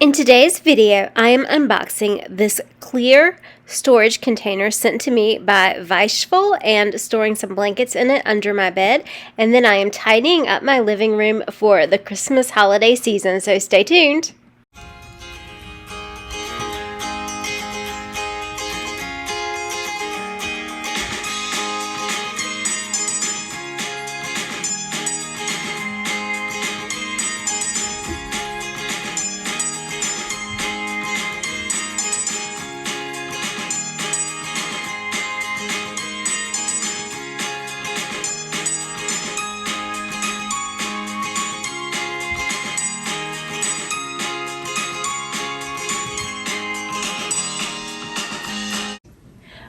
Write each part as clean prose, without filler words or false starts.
In today's video, I am unboxing this clear storage container sent to me by Vieshful and storing some blankets in it under my bed. And then I am tidying up my living room for the Christmas holiday season, so stay tuned.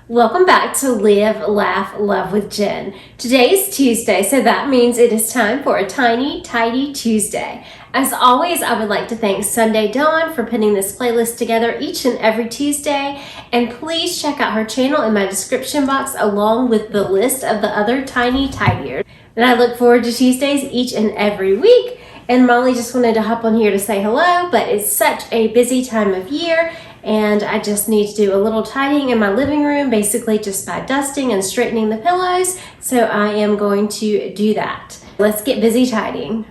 Welcome back to Live, Laugh, Love with Jen. Today is Tuesday, so that means it is time for a tiny, tidy Tuesday. As always, I would like to thank Sunday Dawn for putting this playlist together each and every Tuesday. And please check out her channel in my description box along with the list of the other tiny tidiers. And I look forward to Tuesdays each and every week. And Molly just wanted to hop on here to say hello, but it's such a busy time of year. And I just need to do a little tidying in my living room, basically just by dusting and straightening the pillows. So I am going to do that. Let's get busy tidying.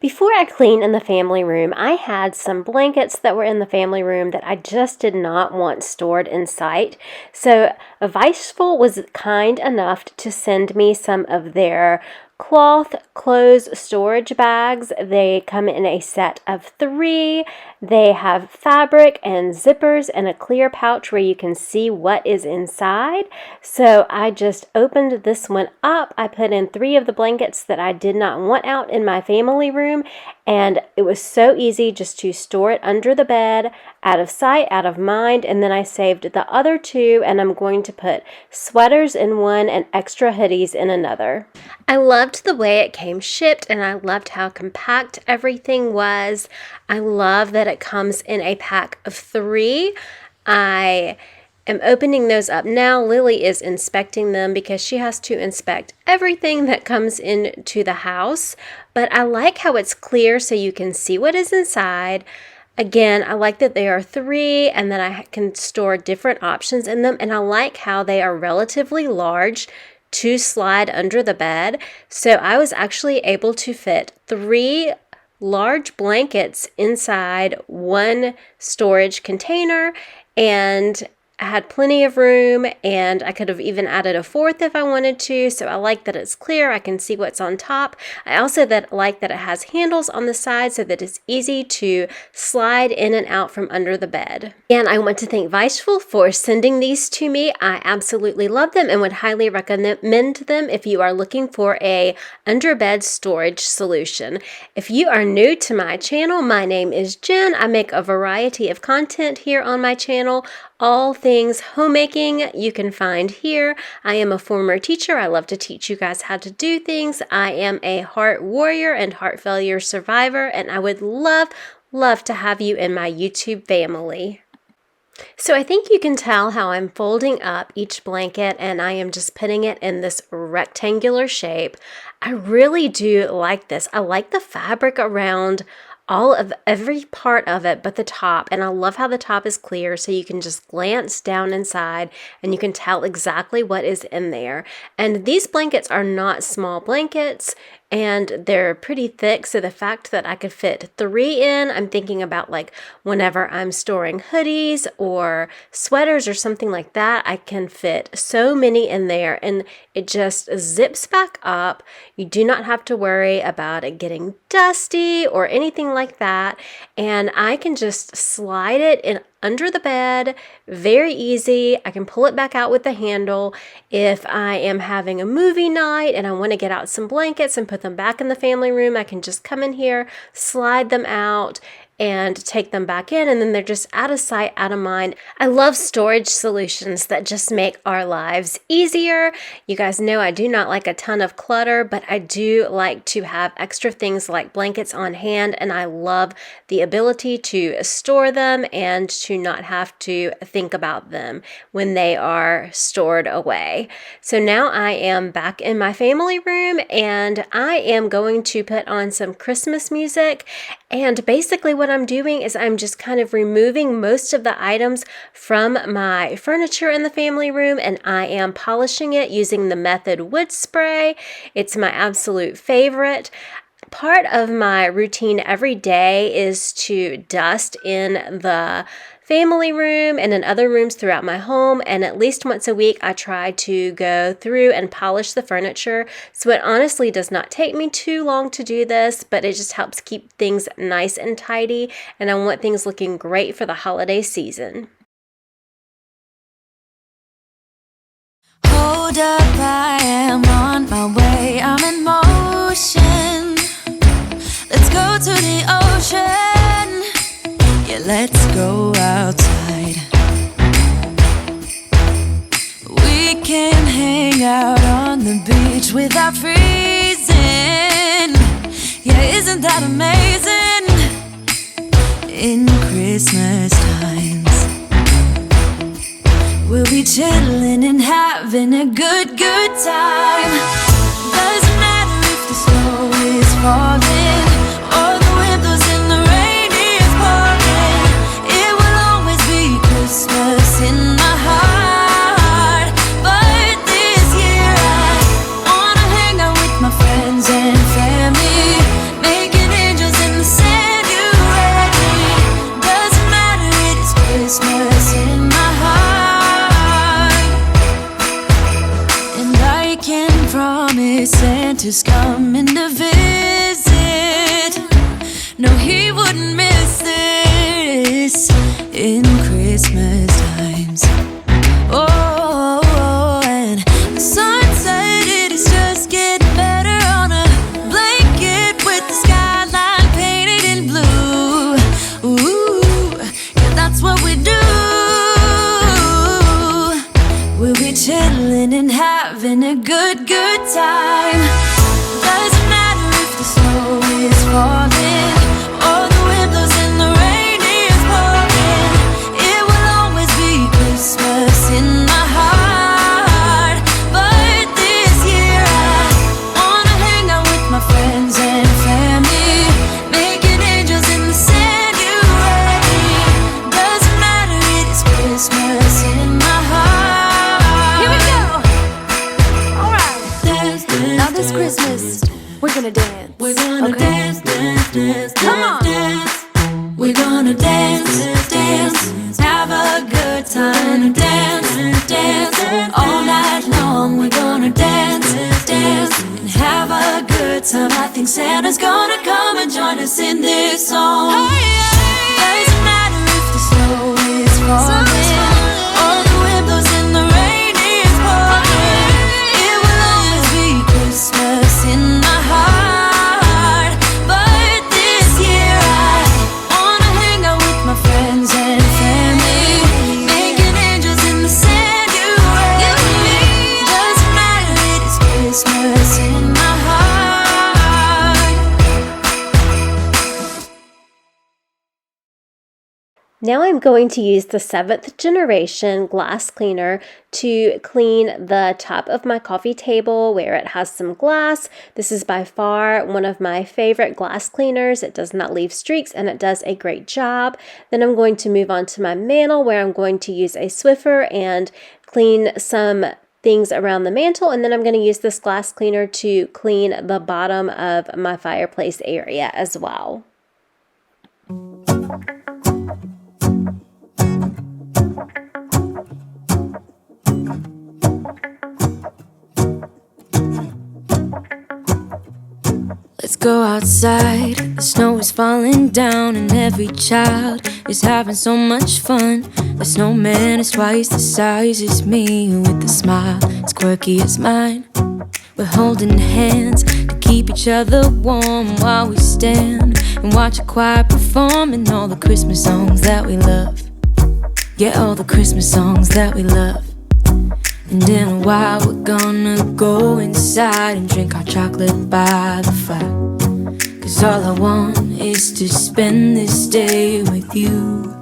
Before I cleaned in the family room, I had some blankets that were in the family room that I just did not want stored in sight. So Vieshful was kind enough to send me some of their cloth clothes storage bags. They come in a set of 3. They have fabric and zippers and a clear pouch where you can see what is inside. So I just opened this one up. I put in 3 of the blankets that I did not want out in my family room, and it was so easy just to store it under the bed, out of sight, out of mind. And then I saved the other 2, and I'm going to put sweaters in one and extra hoodies in another. I loved the way it came shipped, and I loved how compact everything was. I love that it comes in a pack of 3. I am opening those up now. Lily is inspecting them because she has to inspect everything that comes into the house. But I like how it's clear so you can see what is inside. Again, I like that they are 3 and that I can store different options in them. And I like how they are relatively large to slide under the bed. So I was actually able to fit 3 large blankets inside one storage container, and I had plenty of room, and I could have even added a 4th if I wanted to. So I like that it's clear. I can see what's on top. I also like that it has handles on the side so that it's easy to slide in and out from under the bed. And I want to thank Vieshful for sending these to me. I absolutely love them and would highly recommend them if you are looking for a under-bed storage solution. If you are new to my channel, my name is Jen. I make a variety of content here on my channel. All things homemaking you can find here. I am a former teacher. I love to teach you guys how to do things. I am a heart warrior and heart failure survivor, and I would love to have you in my YouTube family. So I think you can tell how I'm folding up each blanket, and I am just putting it in this rectangular shape. I really do like this. I like the fabric around every part of it but the top, and I love how the top is clear so you can just glance down inside and you can tell exactly what is in there. And these blankets are not small blankets, and they're pretty thick, so the fact that I could fit 3 in, I'm thinking about like whenever I'm storing hoodies or sweaters or something like that, I can fit so many in there, and it just zips back up. You do not have to worry about it getting dusty or anything like that, and I can just slide it in under the bed, very easy. I can pull it back out with the handle. If I am having a movie night and I want to get out some blankets and put them back in the family room, I can just come in here, slide them out, and take them back in, and then they're just out of sight, out of mind. I love storage solutions that just make our lives easier. You guys know I do not like a ton of clutter, but I do like to have extra things like blankets on hand, and I love the ability to store them and to not have to think about them when they are stored away. So now I am back in my family room, and I am going to put on some Christmas music, And basically what I'm doing is I'm just kind of removing most of the items from my furniture in the family room, and I am polishing it using the Method wood spray. It's my absolute favorite. Part of my routine every day is to dust in the family room and in other rooms throughout my home, and at least once a week I try to go through and polish the furniture. So it honestly does not take me too long to do this, but it just helps keep things nice and tidy, and I want things looking great for the holiday season. Hold up, I am on my way, I'm in motion. Let's go to the ocean. Yeah, let's go outside. We can hang out on the beach without freezing. Yeah, isn't that amazing? In Christmas times, we'll be chilling and having a good time. Doesn't matter if the snow is falling or the wind blows and the rain is pouring. It will always be Christmas in my heart. But this year I wanna hang out with my friends and family, making angels in the sand, you and me. Doesn't matter, it is Christmas in my heart. And I can promise Santa's coming to visit. No, he wouldn't miss this in Christmas times. Oh, and the sunset, it is just getting better on a blanket with the skyline painted in blue. Ooh, yeah, that's what we do. We'll be chilling and having a good time. Doesn't matter if the snow is falling or the wind blows and the rain is pouring. It will always be Christmas in my heart. But this year I wanna hang out with my friends and family, making angels in the sand, you and me. Doesn't matter, it is Christmas in my heart. Here we go. All right. Dance, dance, now this Christmas, we're gonna dance. We're gonna dance, dance, dance, come on. Dance. We're gonna dance, dance, have a good time. Dance, dance, all night long. We're gonna dance, dance, and have a good time. I think Santa's gonna come and join us in this song. Doesn't matter if the snow is falling or the wind blows and the rain is pouring. It will always be Christmas in my heart. But this year I wanna hang out with my friends and family, making angels in the sand, you and me. Doesn't matter, it is Christmas in my heart. Now I'm going to use the 7th generation glass cleaner to clean the top of my coffee table where it has some glass. This is by far one of my favorite glass cleaners. It does not leave streaks and it does a great job. Then I'm going to move on to my mantle where I'm going to use a Swiffer and clean some things around the mantle, and then I'm going to use this glass cleaner to clean the bottom of my fireplace area as well. Let's go outside, the snow is falling down and every child is having so much fun. The snowman is twice the size as me, with a smile as quirky as mine. We're holding hands to keep each other warm while we stand and watch a choir performing all the Christmas songs that we love. Yeah, all the Christmas songs that we love. And in a while we're gonna go inside and drink our chocolate by the fire. 'Cause all I want is to spend this day with you.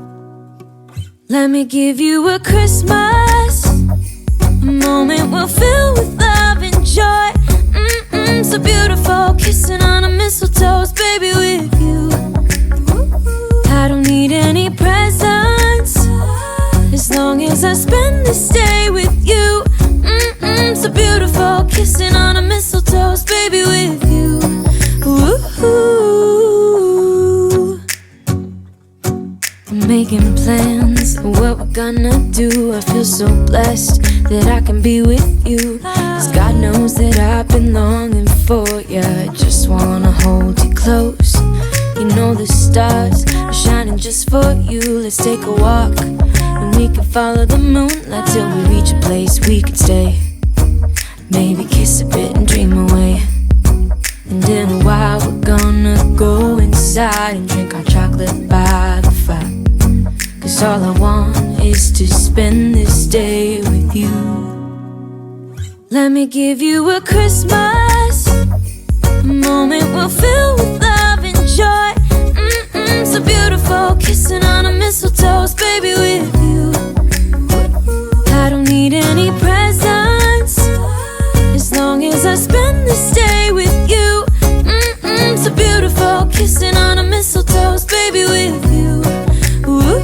Let me give you a Christmas, a moment we'll fill with love and joy. So beautiful, kissing on a mistletoe, baby, with you. as I spend this day with you. So beautiful, kissing on a mistletoe, baby, with you. Ooh. I'm making plans, what we're gonna do. I feel so blessed that I can be with you. 'Cause God knows that I've been longing for you. I just wanna hold you close. You know the stars are shining just for you. Let's take a walk and we can follow the moonlight till we reach a place we can stay. Maybe kiss a bit and dream away. And in a while we're gonna go inside and drink our chocolate by the fire. 'Cause all I want is to spend this day with you. Let me give you a Christmas moment we'll fill with love and joy. So beautiful, kissing on a mistletoe, baby, with you. I don't need any presents as long as I spend this day with you. So beautiful, kissing on a mistletoe, baby, with you. Ooh.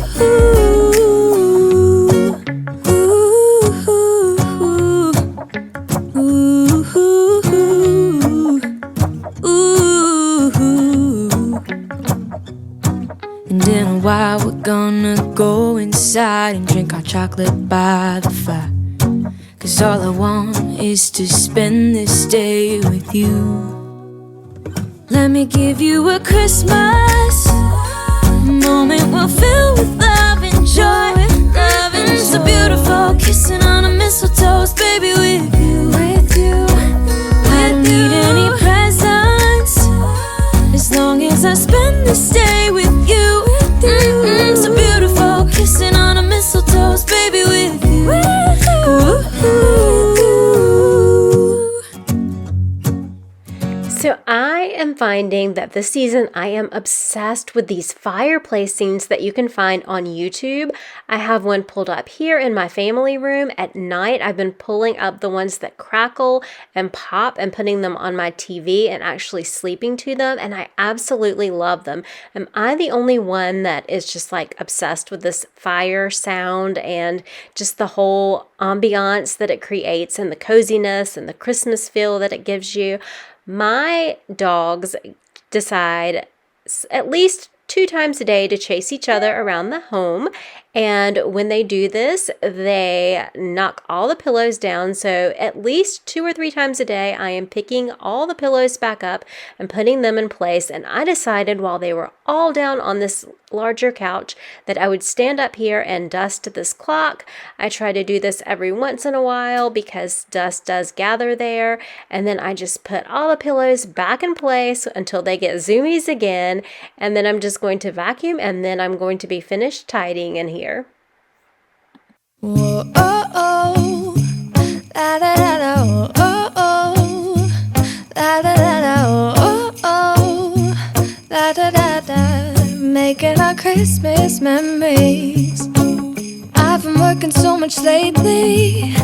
And in a while we're gonna go inside and drink our chocolate by the fire. 'Cause all I want is to spend this day with you. Let me give you a Christmas moment we'll fill with love and joy. Love and so beautiful, kissing on a mistletoe, baby, with you. I don't need any presents as long as I spend this day with you. So beautiful, kissing on a mistletoe, baby, with you. So I am finding that this season I am obsessed with these fireplace scenes that you can find on YouTube. I have one pulled up here in my family room. At night, I've been pulling up the ones that crackle and pop and putting them on my TV and actually sleeping to them, and I absolutely love them. Am I the only one that is just like obsessed with this fire sound and just the whole ambiance that it creates and the coziness and the Christmas feel that it gives you? My dogs decide at least 2 times a day to chase each other around the home. And when they do this, they knock all the pillows down. So at least 2 or 3 times a day, I am picking all the pillows back up and putting them in place. And I decided while they were all down on this larger couch that I would stand up here and dust this clock. I try to do this every once in a while because dust does gather there. And then I just put all the pillows back in place until they get zoomies again. And then I'm just going to vacuum, and then I'm going to be finished tidying in here. Whoa, oh, oh, la da da da, oh, oh, la da da da, oh, oh, la da da da, making our Christmas memories. I've been working so much lately,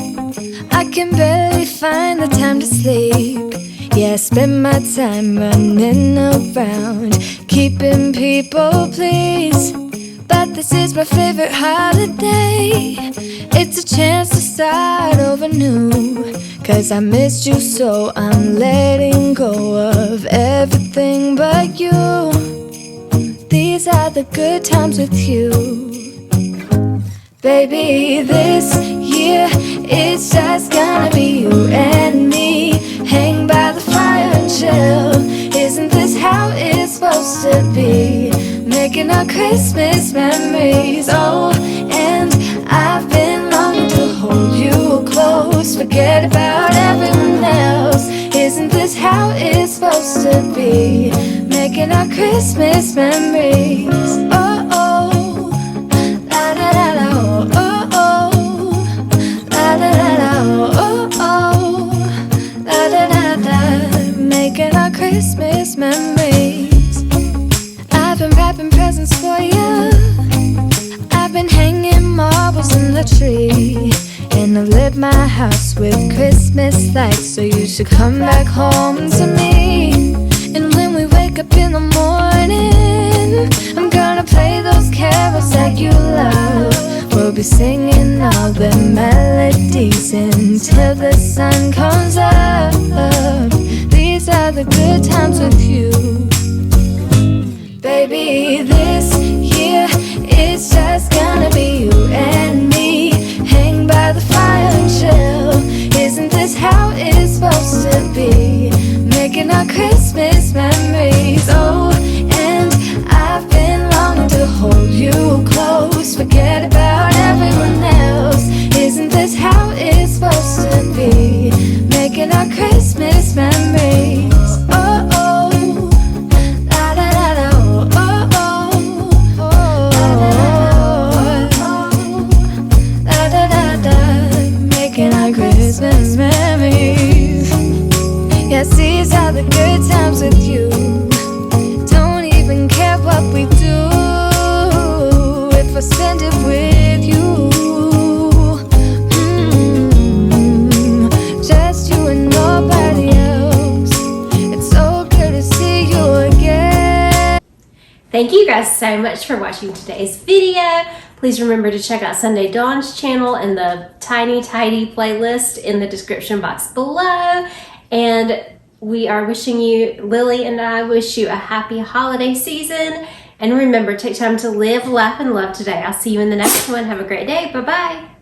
I can barely find the time to sleep. Yeah, I spend my time running around, keeping people pleased. But this is my favorite holiday. It's a chance to start over new. 'Cause I missed you, so I'm letting go of everything but you. These are the good times with you. Baby, this year it's just gonna be you and me. Hang by the fire and chill. Isn't this how it's supposed to be? Making our Christmas memories. Oh, and I've been longing to hold you close. Forget about everyone else. Isn't this how it's supposed to be? Making our Christmas memories. Oh, oh, la da da da, oh, oh, la da da da, oh, oh, la da da da. Making our Christmas memories. I've been wrapping presents for you. I've been hanging marbles in the tree. And I've lit my house with Christmas lights. So you should come back home to me. And when we wake up in the morning, I'm gonna play those carols that you love. We're be singing all the melodies until the sun comes up. These are the good times with you. Baby, this year it's just gonna be you and me. Hang by the fire and chill. Isn't this how it's supposed to be? Making our Christmas memories. Oh, and I've been longing to hold you close. Forget about everyone else. Isn't this how it's supposed to be? Making our Christmas memories. Oh, oh, la da da da, oh, oh, oh, la da da da, making our Christmas memories. Yes, these are the good times with you. Don't even care what we do if I spend it with you. Just you and nobody else. It's so good to see you again. Thank you guys so much for watching today's video. Please remember to check out Sunday Dawn's channel and the Tiny Tidy playlist in the description box below. And we are wishing you, Lily and I wish you a happy holiday season. And remember, take time to live, laugh, and love today. I'll see you in the next one. Have a great day. Bye-bye.